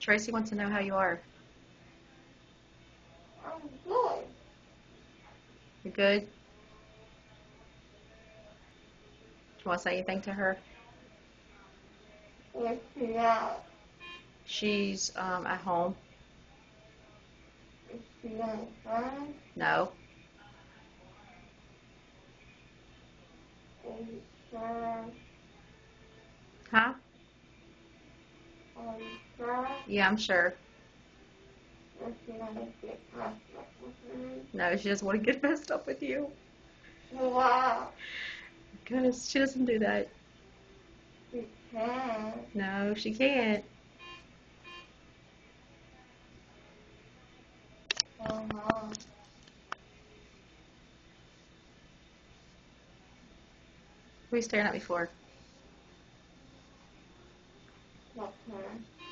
Tracy wants to know how you are. I'm good. You good? Do you want to say anything to her? Yes, yeah. She's at home. Is she on the phone? No. Are you sure? Huh? Are you sure? Yeah, I'm sure. Is she gonna get messed up with me? No, she doesn't want to get messed up with you. Wow. Because she doesn't do that. She can. No, she can't. Uh-huh. What are you staring at me for? That's her.